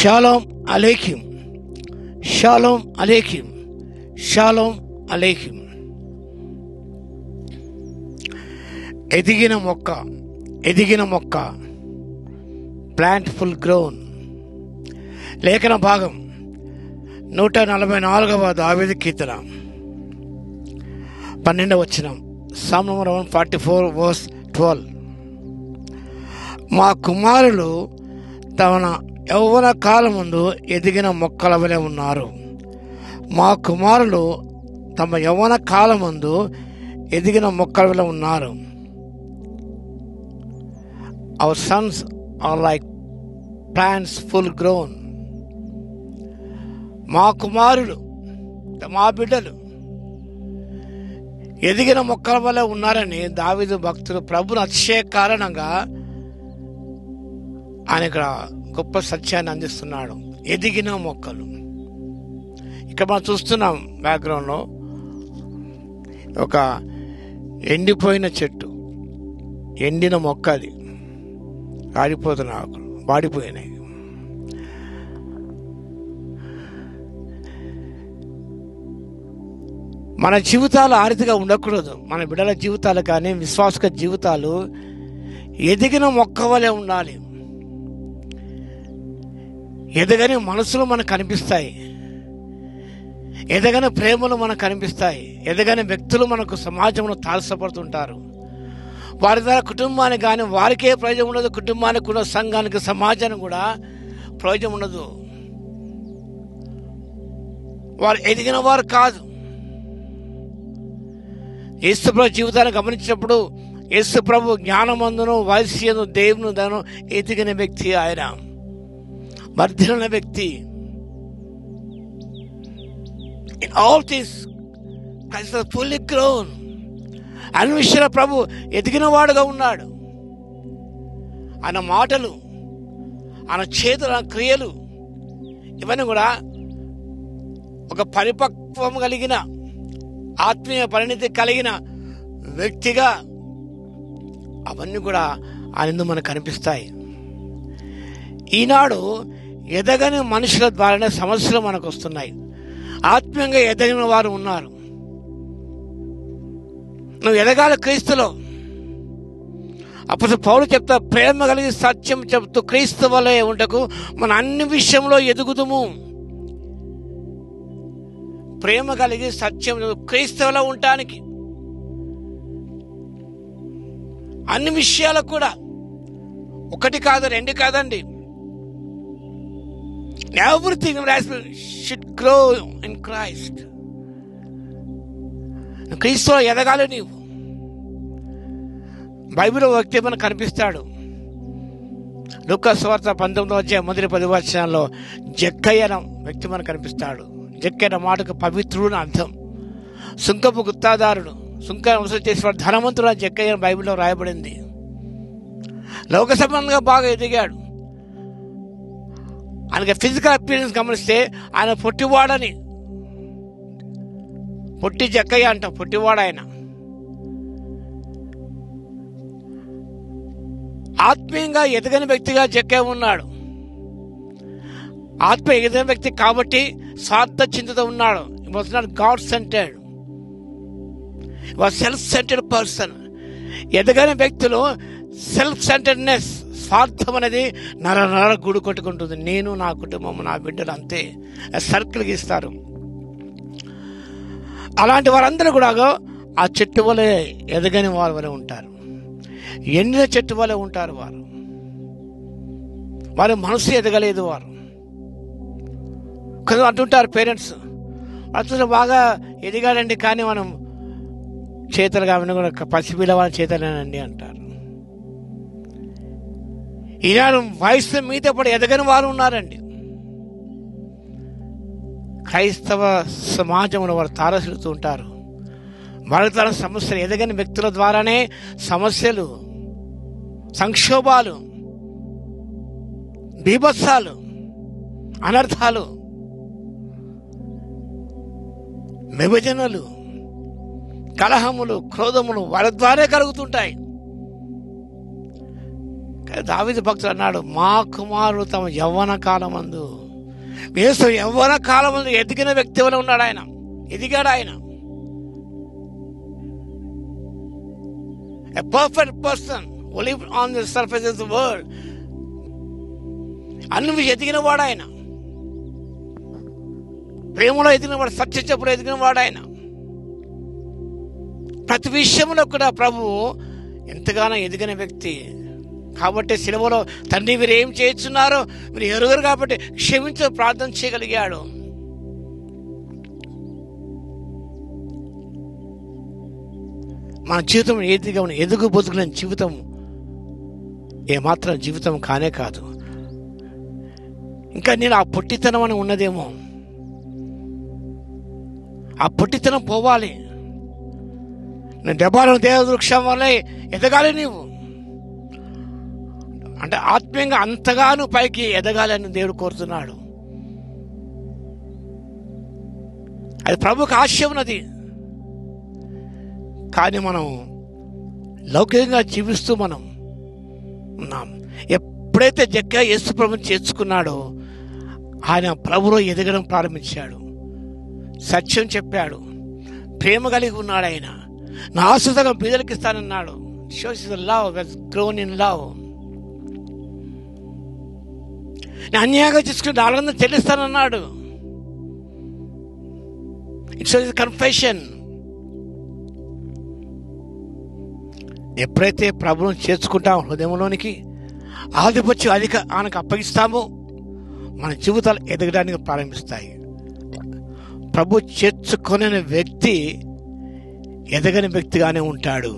Shalom అలేకిం, షాలోమ్ అలేకిం, షాలోమ్ అలేకిం. ఎదిగిన మొక్క ప్లాంట్ ఫుల్ గ్రోన్. లేఖన భాగం 144వ దావీదు కీర్తన 12వ వచనం. Sam number 144 verse 12. మా కుమారులు తమ యౌవన కాలమందు ఎదిగిన మొక్కల వలె ఉన్నారు. మా కుమారులు తమ యౌవన కాలమందు ఎదిగిన మొక్కల వలె ఉన్నారు. Our sons are like plants full grown. మా కుమారులు, మా బిడ్డలు ఎదిగిన మొక్కల వల్ల ఉన్నారని దావీదు భక్తుడు ప్రభుని అతిశయ కారణంగా ఆయన ఇక్కడ గొప్ప సత్యాన్ని అందిస్తున్నాడు. ఎదిగిన మొక్కలు. ఇక్కడ మనం చూస్తున్నాం బ్యాక్గ్రౌండ్లో ఒక ఎండిపోయిన చెట్టు, ఎండిన మొక్క, అది ఆడిపోతున్న ఆకులు వాడిపోయినాయి. మన జీవితాలు ఆ రీతిగా ఉండకూడదు. మన బిడ్డల జీవితాలు కానీ విశ్వాసక జీవితాలు ఎదిగిన మొక్క వలె ఉండాలి. ఎదగని మనసులు మనకు కనిపిస్తాయి, ఎదగని ప్రేమలు మనకు కనిపిస్తాయి, ఎదగని వ్యక్తులు మనకు సమాజంలో తారసపడుతుంటారు. వారి ద్వారా కుటుంబానికి కానీ వారికే ప్రయోజనం ఉండదు, కుటుంబానికి కూడా, సంఘానికి, సమాజానికి కూడా ప్రయోజనం ఉండదు. వారు ఎదిగిన వారు కాదు. యేసు ప్రభు జీవితాన్ని గమనించినప్పుడు యేసు ప్రభు జ్ఞానమందును వయస్సును దేవుని దాను ఎదిగిన వ్యక్తి, ఆయన వర్ధిల్లిన వ్యక్తి. In all things Christ is fully grown. అన్ని విషయాల ప్రభు ఎదిగిన వాడుగా ఉన్నాడు. ఆయన మాటలు, ఆయన చేతుల క్రియలు ఇవన్నీ కూడా ఒక పరిపక్వం కలిగిన, ఆత్మీయ పరిణితి కలిగిన వ్యక్తిగా అవన్నీ కూడా ఆయన మనకు కనిపిస్తాయి. ఈనాడు ఎదగని మనుషుల ద్వారానే సమస్యలు మనకు వస్తున్నాయి. ఆత్మీయంగా ఎదగిన వారు ఉన్నారు. నువ్వు ఎదగాలి క్రీస్తులో. అప్పుడు పౌలు చెప్తా, ప్రేమ కలిగి సత్యం చెప్తూ క్రీస్తు వలె ఉండకు మన అన్ని విషయంలో ఎదుగుదుము. ప్రేమ కలిగి సత్యం క్రీస్తువులో ఉండటానికి అన్ని విషయాలు కూడా, ఒకటి కాదు, రెండు కాదండి, everything should grow in Christ. క్రీస్తులో ఎదగాలి నీవు. బైబిల్లో వ్యక్తి మనకు కనిపిస్తాడు. లూకా సువార్త 19వ అధ్యాయం 1-10 వచనాల్లో జక్కయ్య వ్యక్తి మనకు కనిపిస్తాడు. జక్కయ్య మాటకు పవిత్రుడు అర్థం. సుంకపు గుత్తాదారుడు, సుంకం వసూలు చేసేవాడు, ధనవంతుడు జక్కయ్య బైబిల్లో రాయబడింది. లోక సంబంధంగా బాగా ఎదిగాడు. ఆయనకి ఫిజికల్ అపియరెన్స్ గమనిస్తే ఆయన పొట్టివాడని, పొట్టి జక్కయ్య అంట, పొట్టివాడు ఆయన. ఆత్మీయంగా ఎదగని వ్యక్తిగా జక్కయ్య ఉన్నాడు. ఆత్మ ఎదగిన వ్యక్తి కాబట్టి స్వార్థ చింతతో ఉన్నాడు. He was not God centered. He was self-centered person. ఎదగని వ్యక్తులు సెల్ఫ్ సెంటర్డ్నెస్, స్వార్థం అనేది నర గూడు కొట్టుకుంటుంది. నేను, నా కుటుంబం, నా బిడ్డలు అంతే సర్కిల్ గీస్తారు. అలాంటి వారందరూ కూడా ఆ చెట్టు వలె ఎదగని వారి వలె ఉంటారు. ఎండిన చెట్టు వలె ఉంటారు. వారి మనసు ఎదగలేదు. వారు కొంచెం అంటుంటారు పేరెంట్స్, అతను బాగా ఎదిగాడండి కానీ మనం చేతులు కావని కూడా పసిపిల్లవాళ్ళ చేతలేనండి అంటారు. ఈనాడు వయసు మీద పడి ఎదగని వారు ఉన్నారండి. క్రైస్తవ సమాజంలో వారు తారసిల్లుతూ ఉంటారు. వారి తన సమస్యలు, ఎదగని వ్యక్తుల ద్వారానే సమస్యలు, సంక్షోభాలు, బీభత్సాలు, అనర్థాలు, విభజనలు, కలహములు, క్రోధములు వారి ద్వారే కలుగుతుంటాయి. దావీదు భక్తుడు అన్నాడు, మా కుమారుడు తమ యవ్వన కాలమందు, యేసు యవ్వన కాలమందు ఎదిగిన వ్యక్తి వల్ల ఉన్నాడు. ఆయన ఎదిగాడు. ఆయన a perfect person who lived on the surface of the world. అన్ని ఎదిగిన వాడు ఆయన, ప్రేమలో ఎదిగిన వాడు, సత్య చెప్పులో ఎదిగిన వాడు ఆయన. ప్రతి విషయంలో కూడా ప్రభువు ఎంతగానో ఎదిగిన వ్యక్తి. కాబట్టి సిలువలో తండ్రి మీరు ఏం చేస్తున్నారో మీరు ఎరుగరు కాబట్టి క్షమించు ప్రార్థన చేయగలిగాడు. మన జీవితం ఏదిగా ఉన్న ఎదుగు బతుకులేని జీవితం ఏమాత్రం జీవితం కానే కాదు. ఇంకా నేను ఆ పొట్టితనం అని ఉన్నదేమో, ఆ పొట్టితనం పోవాలి. నేను దెబ్బలను దేవవృక్షం వల్లే ఎదగాలి. నీవు అంటే ఆత్మీయంగా అంతగాను పైకి ఎదగాలని దేవుడు కోరుతున్నాడు. అది ప్రభుకు ఆశయం ఉన్నది. కానీ మనం లౌకికంగా జీవిస్తూ మనం ఉన్నాం. ఎప్పుడైతే జక్కయ్య యేసు ప్రభుని చేర్చుకున్నాడో ఆయన ప్రభులో ఎదగడం ప్రారంభించాడు. సత్యం చెప్పాడు, ప్రేమ కలిగి ఉన్నాడు. ఆయన నా ఆశ్రితంగా బీదలకు ఇస్తానన్నాడు. Shows the love has grown in love. నేను అన్యాయంగా తీసుకుని 400 చెల్లిస్తానన్నాడు. It's confession. ఎప్పుడైతే ప్రభువును చేర్చుకుంటామో హృదయంలోనికి, ఆధిపత్యం ఆయనకు అప్పగిస్తామో మన జీవితాలు ఎదగడానికి ప్రారంభిస్తాయి. ప్రభు చేర్చుకునే వ్యక్తి ఎదగని వ్యక్తిగానే ఉంటాడు,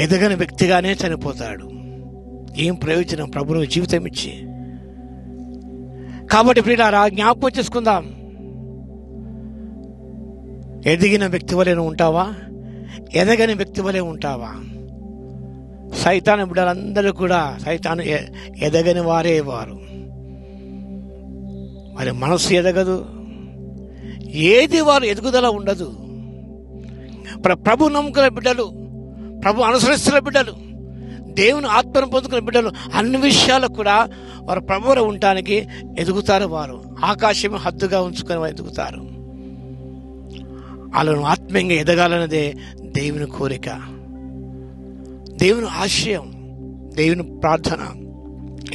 ఎదగని వ్యక్తిగానే చనిపోతాడు. ఏం ప్రయోజనం ప్రభువును జీవితం ఇచ్చి? కాబట్టి ప్రియులారా, జ్ఞాపకం చేసుకుందాం. ఎదిగిన వ్యక్తి వలె ఉంటావా, ఎదగని వ్యక్తి వలె ఉంటావా? సైతాను బిడ్డలందరూ కూడా సైతాను ఎదగని వారే వారు. మరి మనసు ఎదగదు, ఏది వారు ఎదుగుదల ఉండదు. ప్రభు నమ్ముకున్న బిడ్డలు, ప్రభు అనుసరిస్తున్న బిడ్డలు, దేవుని ఆత్మను పొందుకున్న బిడ్డలు అన్ని విషయాలు కూడా వారు ప్రభువులో ఉండటానికి ఎదుగుతారు. వారు ఆకాశం హద్దుగా ఉంచుకొని వారు ఎదుగుతారు. వాళ్ళను ఆత్మీయంగా ఎదగాలన్నదే దేవుని కోరిక, దేవుని ఆశయం, దేవుని ప్రార్థన.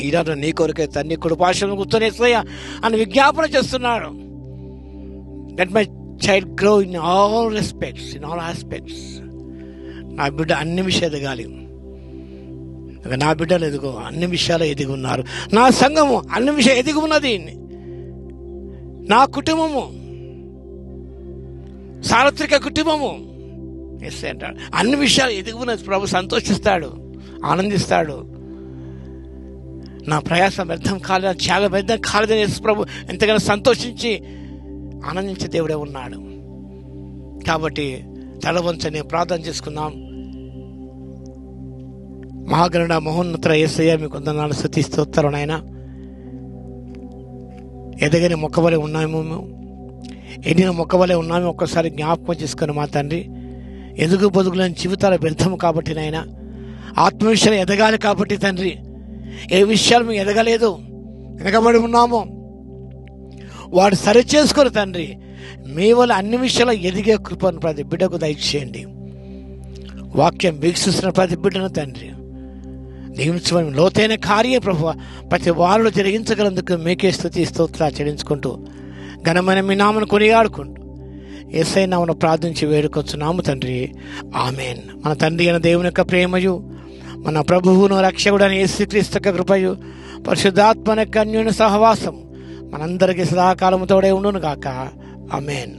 ఈరోజు నీ కోరిక తండ్రి కృపాశలను గుర్తునేస్తాయా అని విజ్ఞాపన చేస్తున్నాడు. Let my child grow in all respects, in all aspects. నా బిడ్డ అన్ని విషయాలు ఎదగాలి. నా బిడ్డలు ఎదుగు అన్ని విషయాలు ఎదిగి ఉన్నారు. నా సంఘము అన్ని విషయాలు ఎదిగి ఉన్నది. నా కుటుంబము సార్వత్రిక కుటుంబము ఎస్ అంటాడు. అన్ని విషయాలు ఎదిగి ఉన్నది. ప్రభు సంతోషిస్తాడు, ఆనందిస్తాడు. నా ప్రయాసం వ్యర్థం కాలేదు, త్యాగం వ్యర్థం కాలేదని యేసు ప్రభు ఎంతగానో సంతోషించి ఆనందించే దేవుడే ఉన్నాడు. కాబట్టి తలవంచని ప్రార్థన చేసుకుందాం. మహాగరుడ మహోన్నత యేసయ్య, మీకు వందనాలు, స్తుతి స్తోత్రాలు నాయన. ఎదగని మొక్కవలే ఉన్నాము, ఎండిన మొక్కవలే ఉన్నాము. ఒక్కసారి జ్ఞాపకం చేసుకొని మా తండ్రి, ఎదుగు బదుగులేని జీవితాల వ్యర్థము కాబట్టి నాయన, ఆత్మవిషయాలు ఎదగాలి కాబట్టి తండ్రి, ఏ విషయాలు మేము ఎదగలేదు, వెనకబడి ఉన్నామో వాడు సరిచేసుకొని తండ్రి, మీ వల్ల అన్ని విషయాలు ఎదిగే కృపను ప్రతి బిడ్డకు దయచేయండి. వాక్యం వీక్షిస్తున్న ప్రతి బిడ్డను తండ్రి దీవించమని లోతైన కార్యం ప్రభువ ప్రతి వారిలో జరిగించగలందుకు మీకే స్తుతి స్తోత్రాలు చెల్లించుకుంటూ ఘనమైన మీ నామను కొనియాడుకుంటూ యేసయ్య నామమున ప్రార్థించి వేడుకొచ్చున్నాము తండ్రి, ఆమేన్. మన తండ్రి అయిన దేవుని యొక్క ప్రేమయు, మన ప్రభువును రక్షకుడైన యేసుక్రీస్తు యొక్క కృపయు, పరిశుద్ధాత్మ యొక్క అన్యోన్య సహవాసం మనందరికీ సదాకాలము తోడే ఉండును గాక. ఆమేన్.